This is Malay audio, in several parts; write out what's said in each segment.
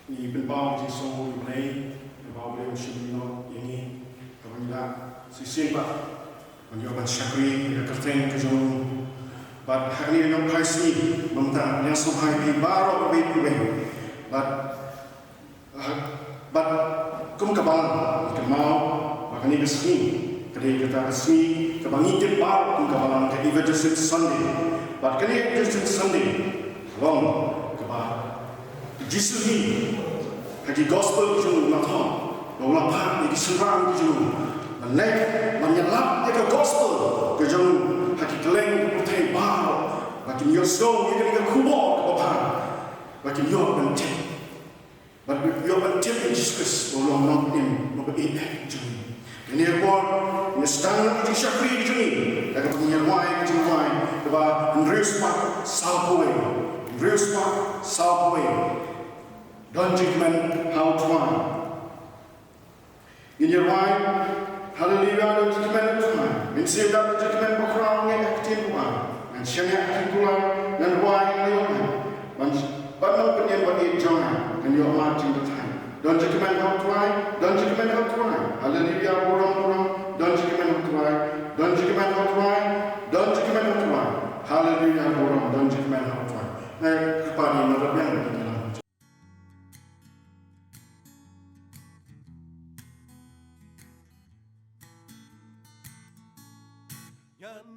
niเป็นbao di so U Blei bao Blei Shillong ini kabangila sisimba manyo ban shakri ya kerteng kejong but hari yang kaisi mamta yang sohai di baroh be but kum kabang kemau makani kesini kedai kita kesini kebangi je baroh kum kabang ke Evangelism Sunday but kali Evangelism Sunday long kebah Jesus ni hadi gospel kejung natha Lola Pak ni diserang kejung menek menyelap ke gospel kejung hadi keleng putih baroh bagi nyosong ke kubur ke bapa bagi yo penting bagi yo penting Jesus bolong nak im membein kejung ini pun ni sedang di syakri kejung akan punya wai kejung wai keba Andrews Park Southway Don't judgment how try. In your mind, hallelujah, don't judgment time. In save that judgment for crown and active one. And shang active one, and why in your mind. But no opinion but in join, and you're marching the time. Don't judgment how try, don't judgment how try. Hallelujah, don't judgment how try, don't judgment how try, don't judgment how try. Hallelujah, don't judgment how try. Kepada yang di dalam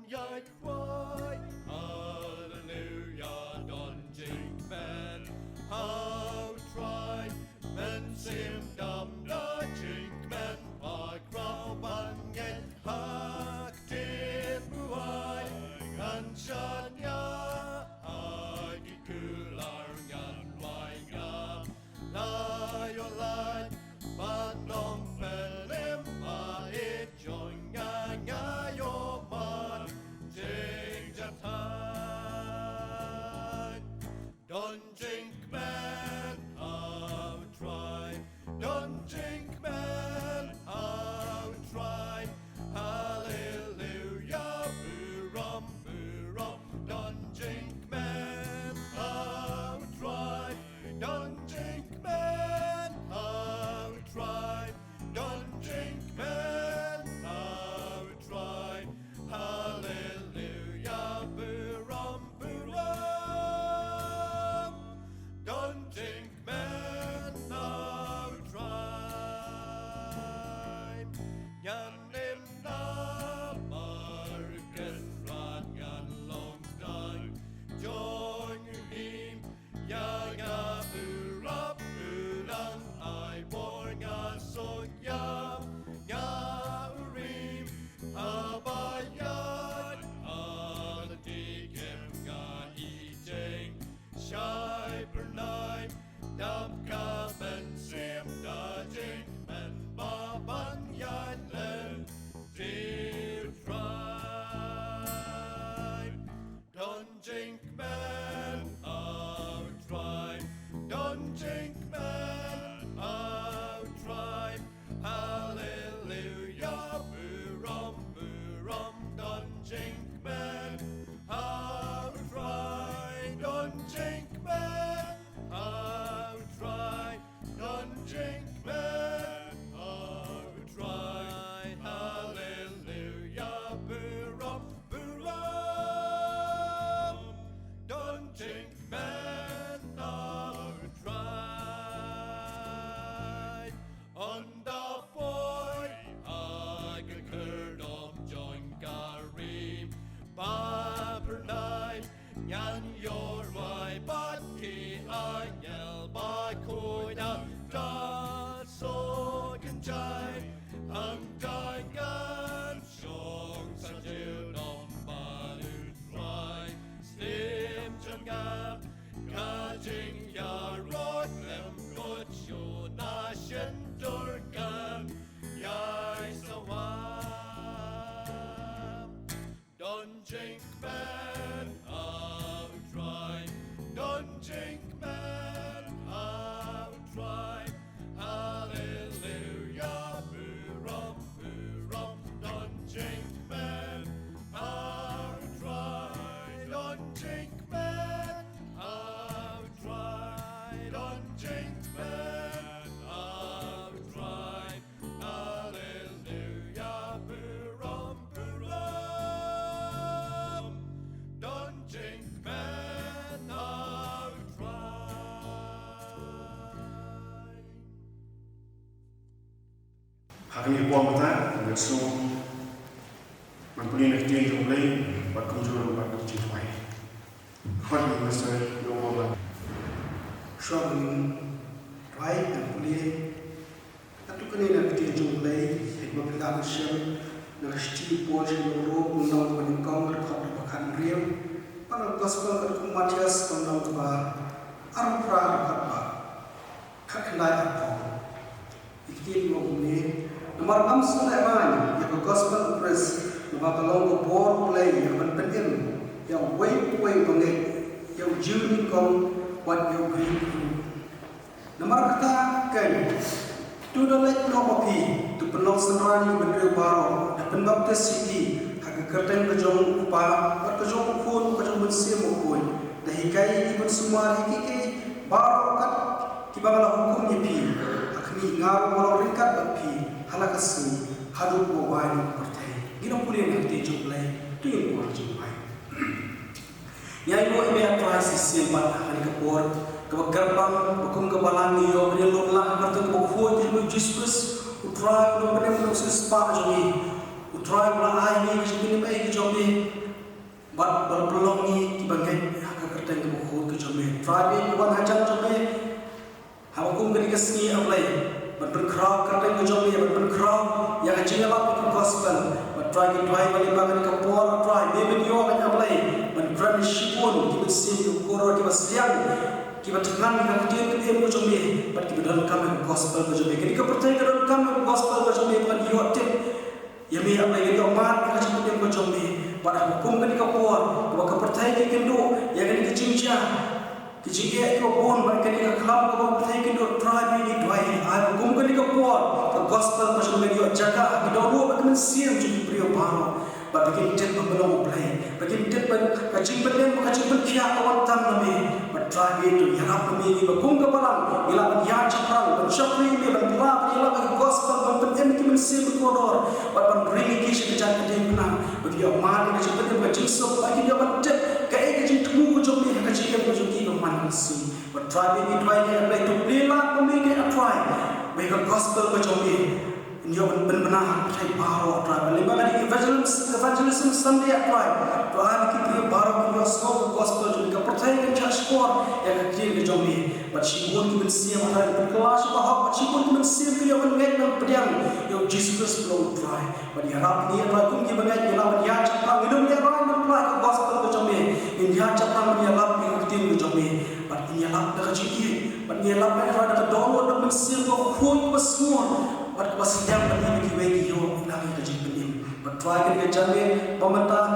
Jag cry, hallelujah, don't jingman, how try, men sim dum da jingman, I crow bangen, hak tin buai, kan shanya, I kular ngan wainga, la yo lai, but long pelim, I join nga yo man. Don't drink man, I'll try. Don't drink man, I'll try. Hallelujah, buram, buram. Don't drink man, I'll try. Don't drink man, I'll try. Don't drink man, I'll try. Hallelujah, buram, buram. Don't think man, I'll try. Yanim na marken ran yan long time. Join him, yaga buram, buram. I born ya so yam, ya urim, abayan. Shai bernai, dam kamen sim da jing, men baban yan len, dear tribe. Don't jink man, I'll try. Don't jink man, I'll try. Hallelujah, buram, buram, don't jink man, I'll try. Don't jink man, I'll try. Hakani puan mata, so Mampuni nak tiang tu boleh, buat kumjur buat kumjur tuai. Kau ni masa dua bulan. Shillong tuai dan boleh. Atau kena nak tiang tu boleh, ikut pelbagai macam nak setiap puan Shillong undang meningkau terkau terbakan real. Pada gospel terkumatias undang terba arupra terba kakelai apa. Ikut mengenai nomor 6 Sulaiman yang gospel press. Balang U Blei yang berpengen, yang way banget, yang jurni kong, wat yang kyrkhu. Nomor kata kan, tu dalek nopi, tu penong senrani bendera baroh, dan penbaptis city, hak kerteng kejong upa, wat kejong pun, kejong bensim pun, dah hikai ibun semua hikai baroh kat, kibagalah hukum nyepi, akni ngaruh walau ringkat bapi, halakasi, hadup bawani pertai. Ginong pulih nak tiang Blei, tu yang buat jumpai. Yang ibu ibu yang terakhir simpan hari kepor, kyrpang, bukum ke Balang U Blei lah, berarti kepor jadi Jesus, utrai belum pernah melakukan sepak jadi, utrai belah ini jadi baik jadi, buat berpelong ni dibangun agak kertas kepor ke jadi, utrai buat hajar jadi, hawakum kini kesini Blei, berkerau kertas ke jadi, berkerau yang jingiaseng itu gospel. Try to try balik bagan kapor, try maybe you akan apply, but try shibun, kita sih koror kita siang, kita tekan kita kerja kita emu jombi, but kita dalam kami gospel jombi, kita percaya dalam kami gospel jombi bukan youtube, ya me apa yang kita mat kita cuma emu jombi, pada hukum kita kapor, kita percaya kita kendo, ya kita cinca, kita bon, pada kita kelam kita percaya kita try ini try, hukum kita kapor, gospel jombi kita jaga, kita dua bagaimana siang jombi baroh, bagi kita Balang U Blei, bagi kita kacing berdem, kacing berkiat kawan tam nabi, bertrai itu yang apa ni, berkum kebalang, ilah yang cakap, bersyakri ni, berperap, ilah bagi gospel, berdem kita mesti berkodor, berdem kisah kejar kedai menang, bagi dia mari kacing berdem, kacing sok, bagi dia berdem, kaya kacing tunggu jombi, kacing dia berjogi keman mesti, bertrai ini dua yang Blei tu bela pemilik atrai, bagi gospel berjombi. Dia benar-benar percaya baroh tribe. Lima kali Evangelism Sunday tribe. Tuhan kita baroh kita semua gospel juga percaya dengan church yang kecil ke jombi. But she won't even see him tribe. Berkelas bahwa she won't even see him dia mengenai dan pedang. Yang Jesus belum tribe. But dia harap dia tribe kumki mengenai dia lawan dia cakap minum dia orang berpelah ke gospel ke jombi. Dia cakap dia lap yang kecil ke jombi. But dia lap dah kecil. But dia lap yang tribe dah download dan mensil ke hukum semua. But pasal bagi bagi yo lagi kerja penting. But try kerja jamin pemerintah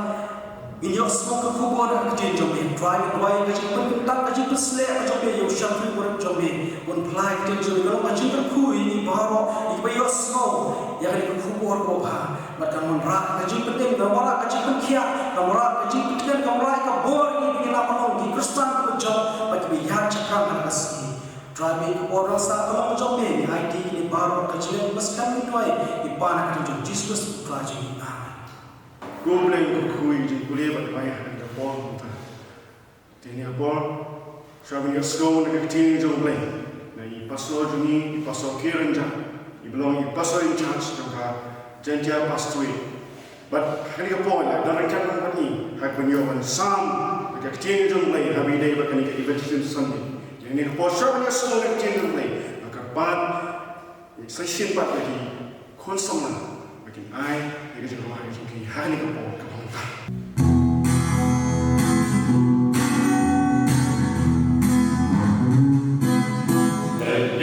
ini semua kekubur kerja jamin. Try kerja penting tak kerja pesle jamin yo syafri buat jamin. Pun apply kerja jamin kalau macam kyrkhu ini baroh ini yo semua yang kekubur ko bah. Macam merak kerja penting, merak kerja penkiat, merak kerja penting, merak kebor ini kita penolong di Kristen kerja bagi biar cakap kasih. Try orang saat kalau jombi ID ini baroh kecil meskan itu ay ipan akan Jesus try jadi U Blei kui jadi kuliah pada banyak ada bol kita. Tiada bol, siapa yang sekolah nak kecil jom Blei. Nah, pastor juni, pastor kirenja, belum pastor in charge juga jentia pastui. But hari ke bol, dalam cara ini, hari penyoban sam, nak kecil jom Blei. Hari ini berkini ke Evangelism Sunday. Ini keposnya semua nak cenderung Blei. Maka pan, saya simpan lagi konsumen, bagi ai, bagi jemaah yang jadi hari kepol kebanggaan. Then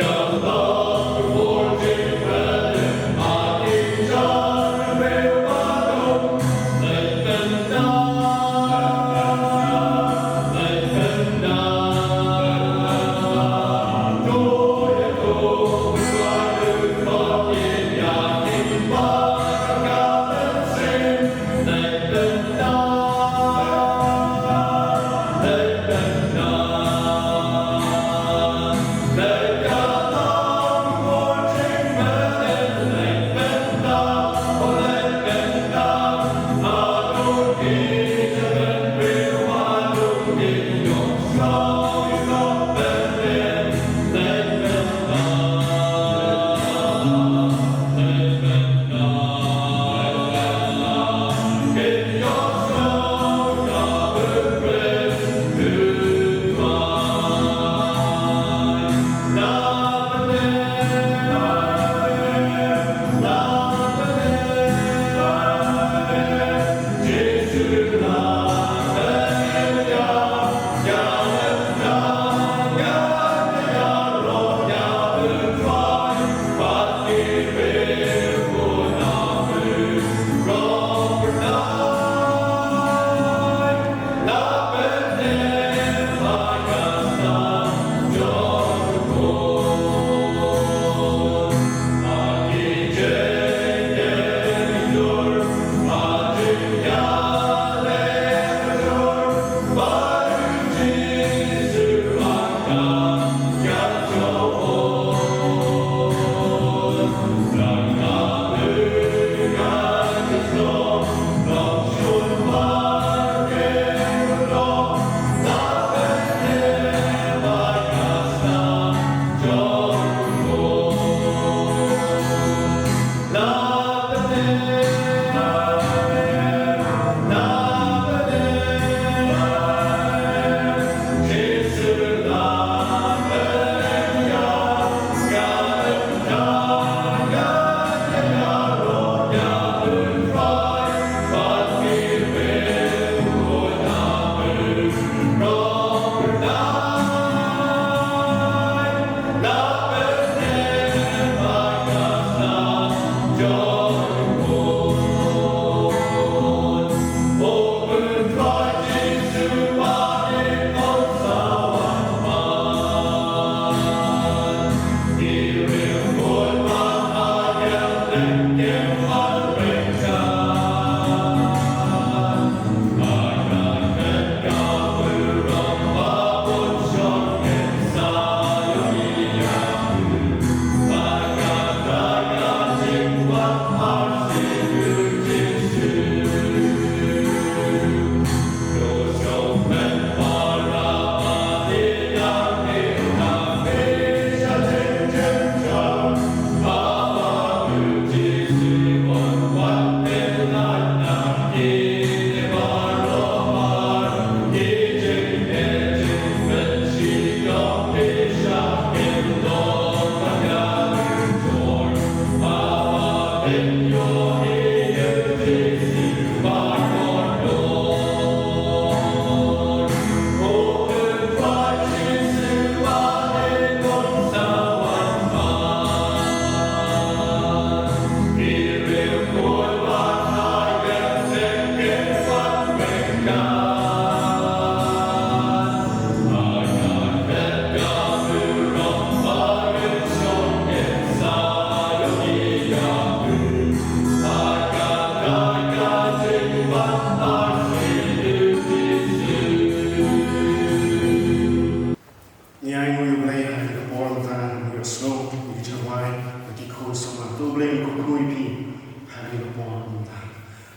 Balang Snow, ni Jawai, bagi kau sama tu boleh kau pi hari lepas kita.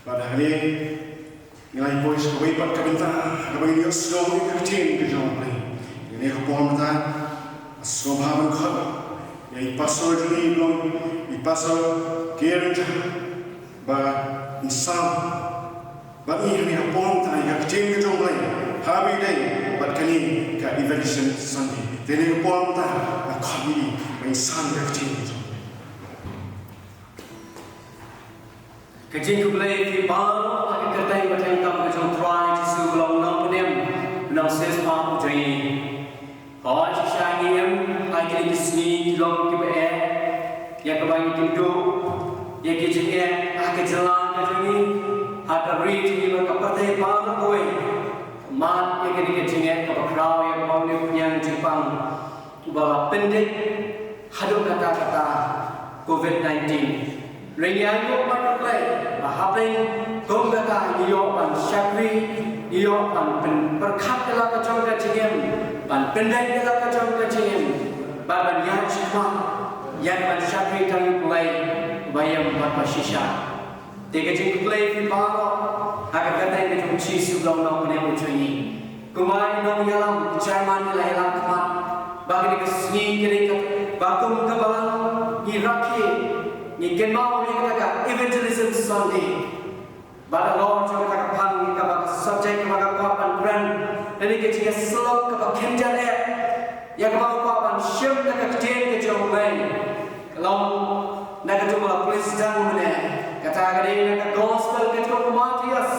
Pada hari nilai boys kau ibat kita, bagi dia Snow ni kertin ke Jawai. Ini lepas kita, Snow bahagian kau, yang pasal jadi belum, pasal kerja, bah insan, bah ini lepas kita yang kertin ke Jawai. Happy day, but kani ka Evangelism Sunday. Jadi lepas kita, kami insan kertin. Kajin ku Blei di Baroh akan kertai batang tam kajong try jisu belong nang punem nang ses ma ujai. Hoi sishangiem hai kini kisni long kibe ya kabangi kindu ya kijinge akan jalan kajongi akan reach ni berkapatai Baroh koi. Man ya kini kijinge kapakrau ya kabang punyang Jepang bala pendek hadu kata-kata COVID-19. Ringan yo Balang Mawlai, bahagian gomgata yo pan syakri, yo pan perkat dalam kacang kacingem, pan pendek dalam kacang kacingem, baban yang cuma yang pan syakri kami mulai bayam pan pasisha. Tiga jenguk Blei di Baroh, agak kata yang kunci sebelum nak punya ucapni. Kumai nong yalam Jerman nilai yalam kemat, bagi kesini kiri bakum ke Balang ni rakhe. Ni kenal ni kata Evangelism Sunday. Baroh cuma kata pang ni kata subjek kata kapan brand. Jadi kita selok kata kenjar yang kata kapan shim kata kejadian kejauhan. Kalau nak cuma polis jang mana kata kali nak gospel kata Matius.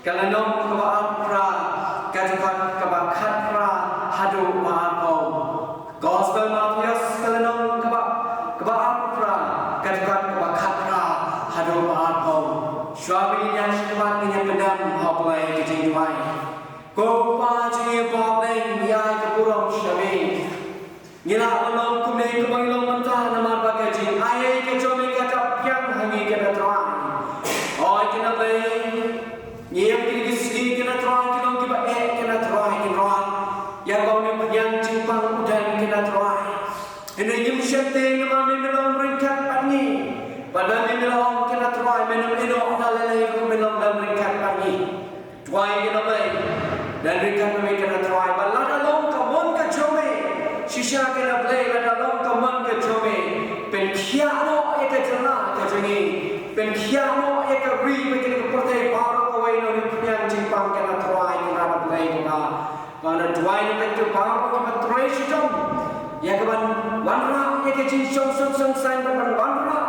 Kalau nom kata apra kata khatra hadu maafau. Gospel Matius kalau nom kata apra katakan kebakatra hadu maafau. Suami yang syabat punya pedang hablai kejiwai. Kau paji bablai niai keburung syami. Nila belum kumai kebangilong mentah nama bagaji. Ayai kejomi kata piang hangi kena terang. Oh kena Blei. Niam kini kisni kena terang kena kiba kena terang kena. Yang kau ni yang Jepang dan kena terang. Ini yang syaitan nama memang meringkat pani. Pada memang kena try memang ino dalai memang dan meringkat pani. Try kena Blei dan meringkat memang kena try. Balada long kamun ke jome. Shisha kena Blei lada long kamun ke jome. Penkiano eka jana ke jengi. Penkiano eka ri begini kepertai Baroh kawai no yang Jepang kena try kena Blei kena. Karena try ni betul Baroh kena try sejam. Ya kawan wanra ya ke jin song sign kawan wanra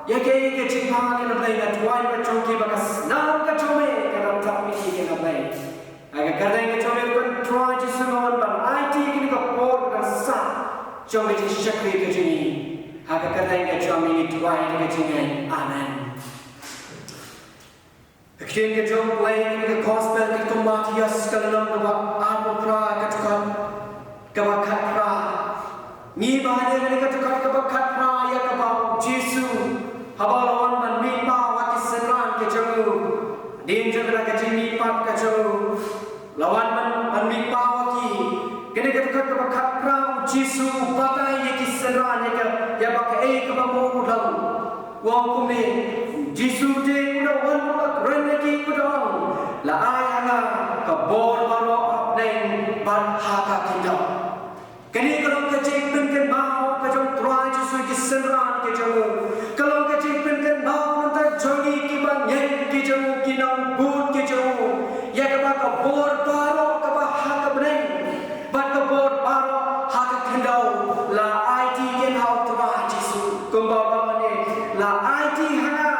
ya ke jin ha ke Blei na tuai ba chongki bakas nam ka chome ka tak mi ke Blei aga kadai ke chome kan try jisu non ban IT ke ka por ka sa chome ji shakri ke jini aga kadai ke chome ni tuai ke jini amen. Kien ke jom Blei ke gospel ke Matius kalau nam ba apra ka tukam ka khatra. Ni bahaya ni kata kebakat raya kebau Yesu. Habalawan man mipa wakis seran ke jauh. Din jaga ke jini pat ke jauh. Lawan man mipa waki. Kena kata kebakat raya Yesu pakai ye kiseran ya pakai kebau udang. Wang kumi Yesu de udah wan reneki udah. La ayana kabor baroh neng ban haka kinda. Kini kalau kecik penken mau kacang tuai Yesus kiseran kejauh. Kalau kecik penken mau nanti jogi kiban yang kejauh kinang bud kejauh. Ya kebak kabor baroh kebak hak kebening. Bat kabor baroh hak kendau. La IT ken hau tuai Yesus. Kembang ni la IT hanga.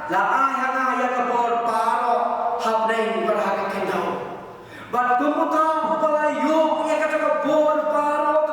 La I hanga ya kabor baroh hak neng berhak kendau. Bat kemutan balai yo ya kata kabor baroh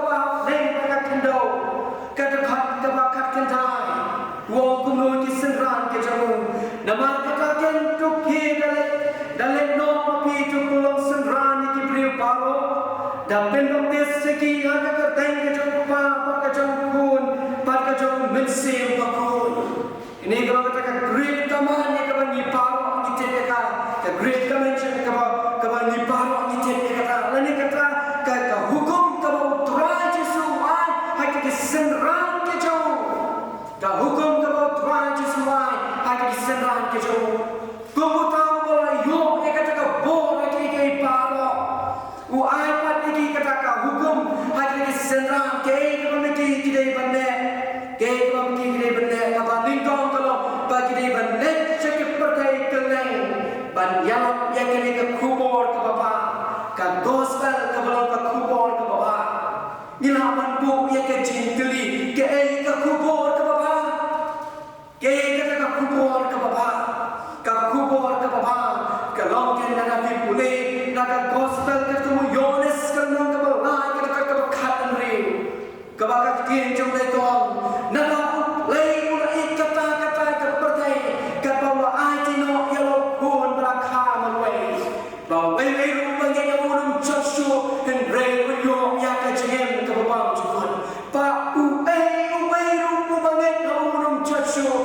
Nilaman bu ya ke jinteli ke kubur ke bapa. Ke kubur ke bapa. Kubur ke bapa. Kalau ke naga pule naga gospel ke temu Yohanes ke nang ke Balang ke khatan re. Ke baka tien jom le tong. Naga lei ula kata ke pertai ke bawa ai tino ya lo pun berakha manwei. Bawa wei ru bagi yang ulum Joshua and Ray yo ya ke jeng ke bapa jukun. Pa ru bagi yang ulum Joshua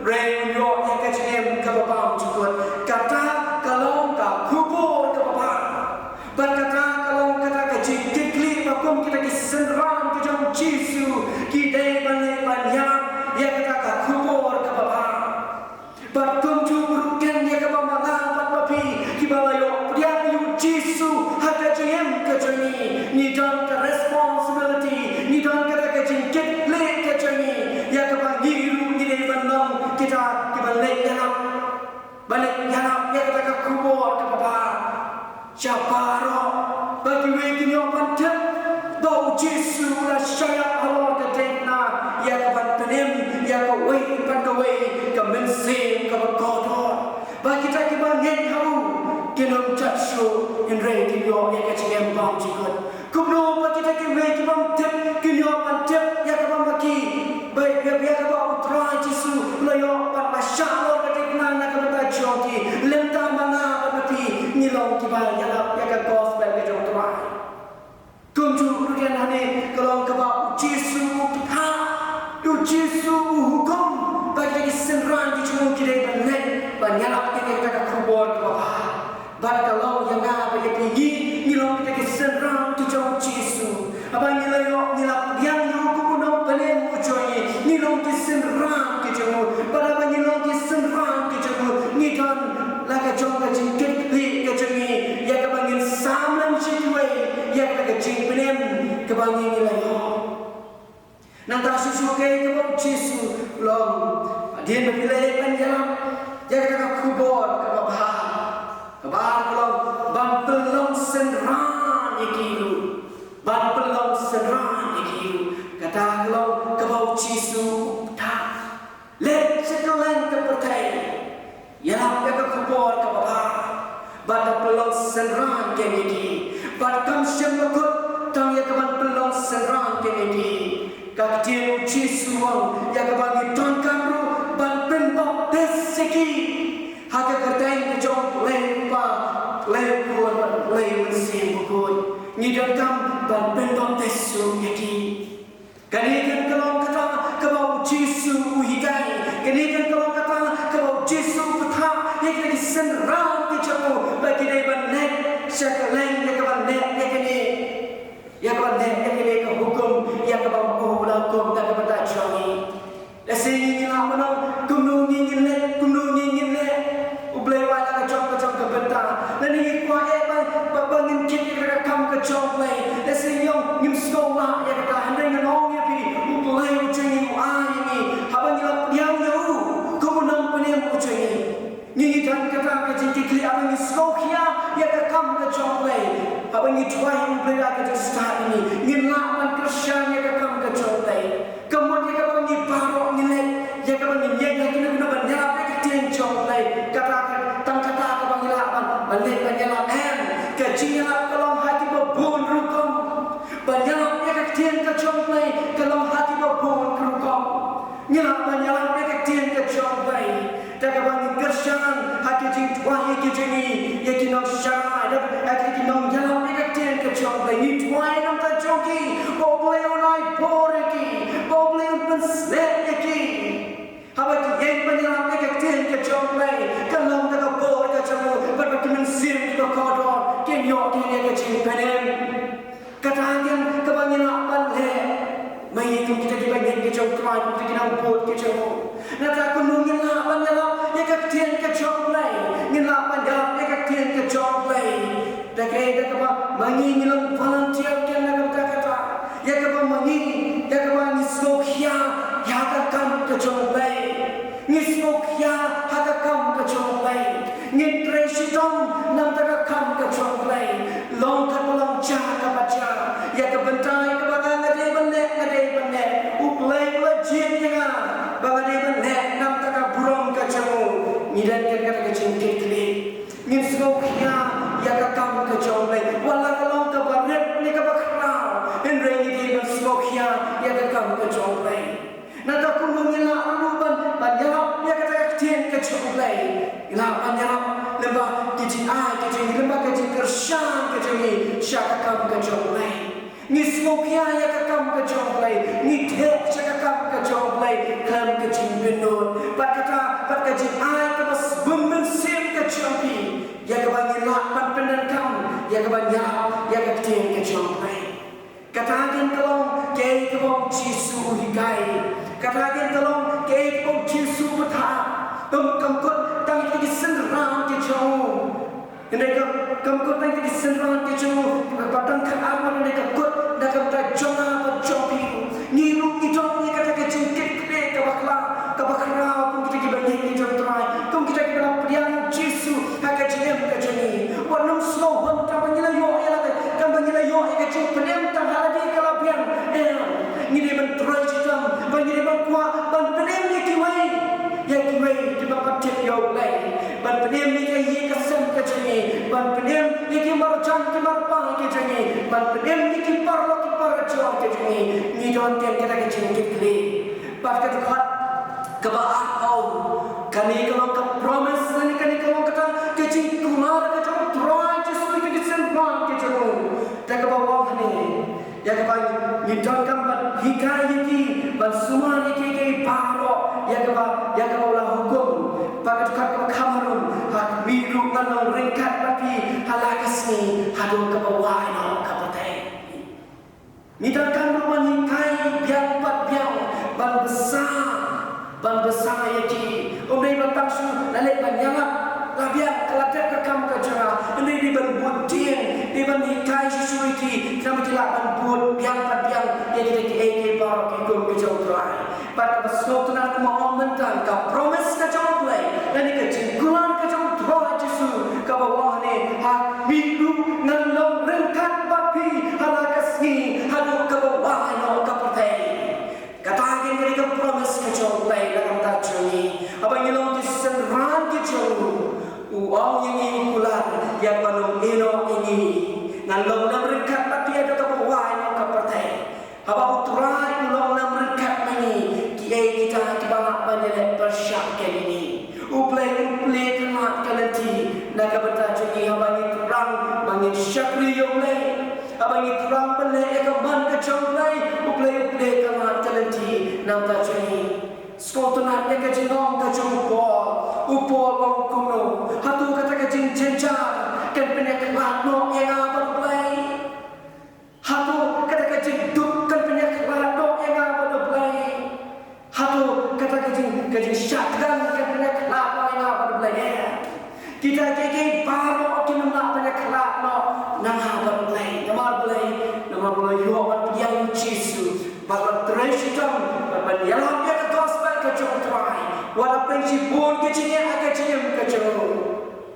Ray yo ya ke jeng ke bapa jukun. Kata kalau ka kubur ke bapa. Berkata kalau kata ke jikli makum kita kisenran ke jom Yesu kita balik banyak ya kata ka kubur ke bapa. Bertumju burukan ya ke bapa ngapat bapi kibalayo dia yu Yesu haka jeng ke jeni ni dan ke responsibility ni dan kata ke jikli ke jeni ya ke bangiru ni dei bandang kita kibalik yanap balik yanap ya kata ka kubur ke bapa. Baroh bagi wegi nyopan tem bau Yesu la syaya Allah ke tena ya ke bantunim ya ke wei pandawei ke mensing ke kodor bagi tak bangen hau kinom chatshu in regi yo ya ke cengem bang jikot kubno bagi tak wegi bang tem kinyopan tem ya ke bagi baik ya ke bau try Yesu la yo pan masyaallah ke tena na ke batajoki lenta mana bati nilong kibal ya ke gospel ke jom tuai kunju rudian hane kalau ke bau Yesu ha tu Yesu hukum bagi senran di cuma kira benar banyak kita kubur ke bapa. But kalau yang apa yang tinggi nilong kita senran tu jauh Yesu. Abang nilai yang hukum nak benar muncul nilong kita senran ke jauh. Pada abang nilong kita senran ke jauh ni kan laga jauh kecil kecil kecil ni ya kabangin samlam situai ya kecil benar kabangin nilai. Nanti susu ke bau Yesu long dia berpilih panjang jaga ke kubur ke bapa. Kalau ban pelong senran ikiru, ban pelong senran ikiru. Kata kalau ke bau Yesu tak let sekalian ke pertai. Ya ke kubur ke bapa. Ban pelong senran ke iki. Ban kam syembakut tang ya ke ban pelong senran ke iki. Kak dia Yesu ya ke bagi tuan kamru ban penbok desiki haka kertain ke jom lepa lepuan le mesin bukun ni kam ban penbok desu yaki kanikan kalau kata ke bau Yesu uhikai kanikan kalau kata ke bau Yesu petha yang lagi senram ke jom bagi dia ban nek syakalan ya ke ban nek ya kini ya kawan yang kini ke hukum ya kawan hukum tak dapat jami. Lesini ni lah mana kumnu ni le ublei wala ke jom ke bentar. Lani kuai bangin kit ke kam ke jom le. Lesini yang nim sekolah ya kata handai nong ya pi ublei ucai ai ni habang yang kumnang penem ucai ni dan kata ke jikli abang sekolah ya ke kam ke jom le. Abang ni tuai ublei ke start ini ngilak Kristian ya ke kam ke jom le. Kemudian ya abang ni baroh ni le ya ke abang ni yang kena guna banyak ke tiang jom le. Kata kata abang ngilak balik banyak ke jingiaseng kalau hati berbun rukum banyak ya ke tiang ke jom le kalau hati berbun rukum ngilak banyak ya ke tiang ke jom le. Tak abang Kristian hati jing tuai ke jingi ya kinong syai hati kinong jalan ke jom le ni tuai nam ta jogi boleh onai poreki boleh pensleteki haba ki yang penyelam ke jom le kalau tak boleh ke jom berbagai mensim ke kodor kenyo ke jing penem katakan kebanyakan le mai itu kita dibagi ke jom tuan kita nak buat ke jom nak aku nungin lah banyak ya ke jom le ngilap banyak ya ke jom le. Tak kira apa mangi ngilang volunteer kan nak kata ya ke mangi ya ke mangi smokia ya ke kam ke jombai ni smokia ha ke kam ke jombai ni presidom nam tak kam ke jombai long ka long cha ka baca ya ke bentai ke badan ila panjang lembah kecil lembah kecil kersan kecil syakakam kecil ni smokia ya kakam kecil ni tek syakakam kecil kam kecil benut pat kecil ke bas bemen sim kecil ya ke bagi lapan penan kam ya ke banyak ya ke kecil kecil katakan tolong ke bom Yesus hikai katakan tolong ke bom Yesus betah kamkut tang di senram di jauh ini kamkut tang di senram di jauh batang keaman ini kamkut dah kamkut jona berjopi ni lu idong ni kata kecingkit ke bakla pun kita banyak di jauh terai kum kita kena priang Yesus hak jem ke jeni wanum slow hon ta banyilayo ya kan banyilayo ya kecing penem ta haladi kalabian ni dia mentrai jam banyilayo kuat ban penem ni kiwai ya kiwai di bawah tip yo lay ban penem ni ke ye kasem ke jeni ban penem ni ke marjan ke marpang ke jeni ban penem ni ke parlo ke parjo ke jeni ni don ten kita ke jeni ke kle pas ke khat ke ba au kani kalau ke promise ni kani kalau kata ke jeni kumar ke jeni try just like ke sen plan ke jeni tak ke bawah ni ya ke bang ni don kam ban hikai ki ban suma ni ke baroh ya ke ulah hukum pakai kat kamarun hak biru nang ringkat bagi halakas ni hadu ke bawah no kapate ni dan rumah ni kai biang pat biang ban besar ya ki umai batang su lalek banyalap labiak kelatek rekam kajara ini di ban budin di ban kai susu ki nama jelak ban bud biang pat biang ya ki baroh ki kum ke jauh terai pada sesuatu nak mengomentkan kau promise ke jauh Blei dan ke jinggulan ke jauh dua Yesus ke bawah ni hak biru ngalong rengkat bapi halakas ni hadu ke bawah no ke pertai katakan ke promise ke jauh Blei dalam tajuk ni abang ilong disenran ke jauh uang yang ular yang manung ino ini ngalong rengkat bapi ada ke bawah no ke pertai abang uturai ulong rengkat ni kita dibalak banyak persyak ini. Uplay kemat kananti nak bertajuk ni abangi terang bangi syakri uplay abangi terang pelai ekaman kacau uplay kemat kananti nak tajuk ni. Skotonat yang kajingong kacau upol wong kuno hatu kata kajing jenjar kan penyakit no yang apa uplay hatu kata kajing duk kan penyakit no yang apa uplay hatu kata kajing syakran kan penyakit no yang apa uplay kita kiki baroh kita nak penyakit no nang apa uplay nama uplay yo yang Yesus baru tersitam berjalan ke gospel ke jomtrai wala prinsipun kecinya agak kecil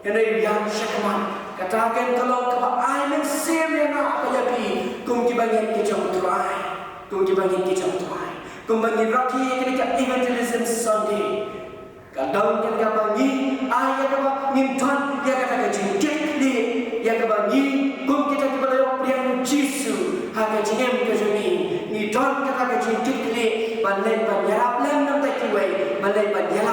ini yang syakman katakan kalau ke aimen sim yang apa yapi kum dibagi ke jomtrai kum bagi rakhe ketika Evangelism Sunday kadang kita bagi ayat apa mintan ya kata jinjek ni ya bagi kum kita kepada yang Yesus hak jingem ke joni ni don kata jinjek ni balai banyak lem nam tak kiwai balai banyak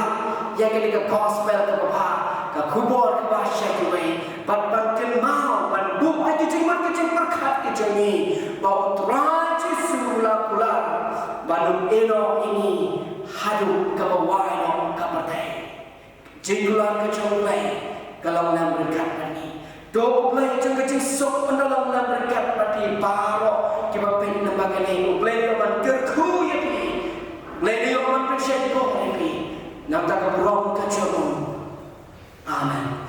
ya ketika gospel ke bawah ke kubur ke bahasa kiwai ban mau ban buk aja cuma kecil berkat ke joni bau terang Yesus pula balum eno ini hadu ke bawah eno ke pertai jinggulan ke jomlai kalau nam berkat ni doblai kecil sok pendolong nam berkat pati baroh kita pen lembaga ni Blei man kyrkhu ya pi Blei man percaya ko pi nam tak berong ke jom amen.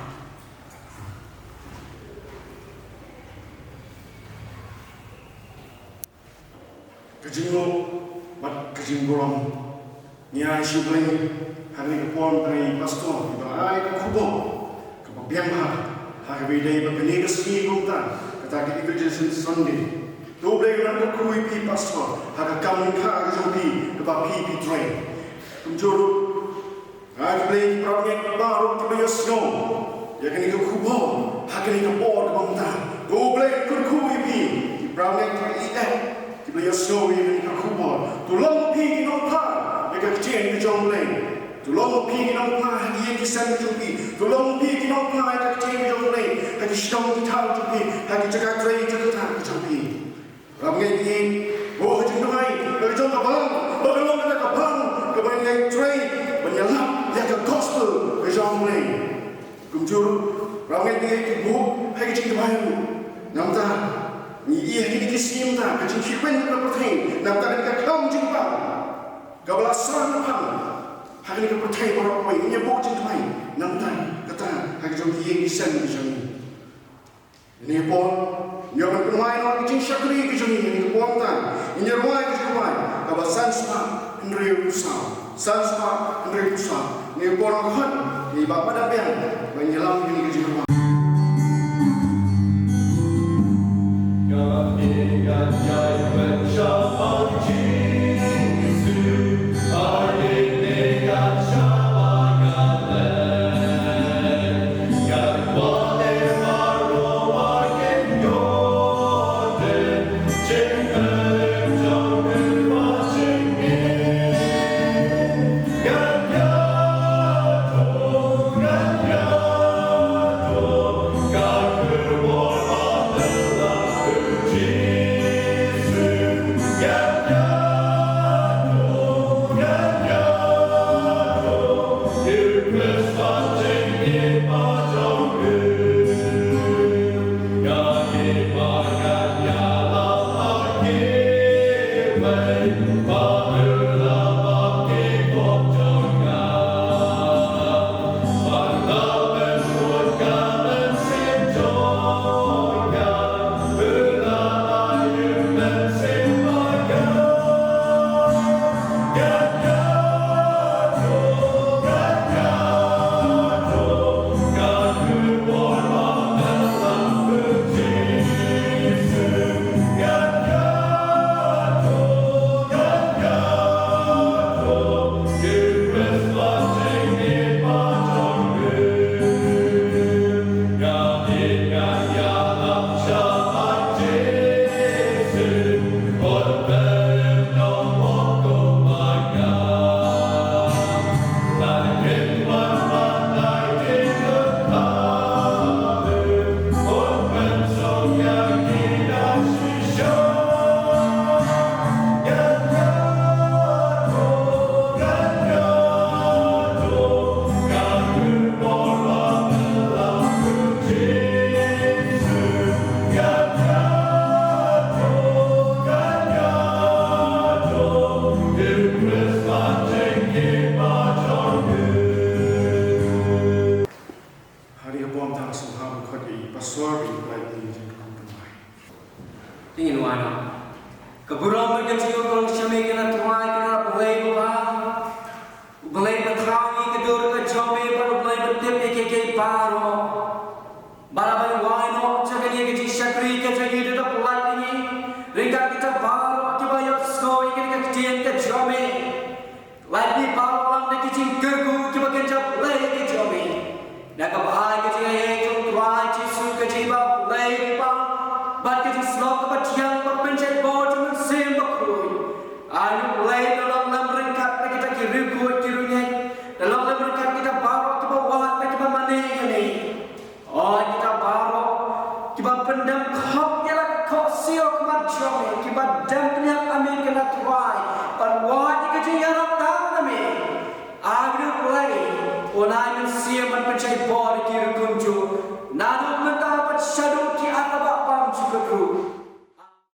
Kejinggulang niai Blei hari kepon dari pastor di balai kubo kebiang hari bidai berkini kesini buntan kata Evangelism Sunday Blei nak kui pi pastor hari kamu kah kejopi kebapi pi train penjuru hari Blei perabot baru kebayar snow ya kini ke kubo hari kini ke bor buntan Blei kui pi perabot kebayar snow ya kini ke kubo tulang pi kinopar mereka kecil ke Blei Tolong pi kinong pa hagi ki san chupi. Tolong pi kinong pa hagi ki jong nei. Hagi Shillong ki tau chupi. Hagi jaga trei jaga ta chupi. Ram ngai pi bo hagi noi. Hagi jong ka balang. Balang ka ka balang. Ka ban ngai trei. Menyalap ya ka gospel ke jong nei. Kumjur ram ngai pi ki bo hagi jing ka bayu. Namta ni ia hagi ki sim ta ka jing shibynta ka protein. Namta ka kam jing pa. Ka balasan pa. Hari ini percaya baroh kau ini buat cinta mai, nampak kata hari jom kian kisan kisan ini pun nyaman penwai orang kecil syakri kisan ini pun tan ini ruai kisan ruai kau sanspa henry usah sanspa henry usah ini pun orang ini bapa dah biang menyelam ini kisan ruai. When I'm in see him and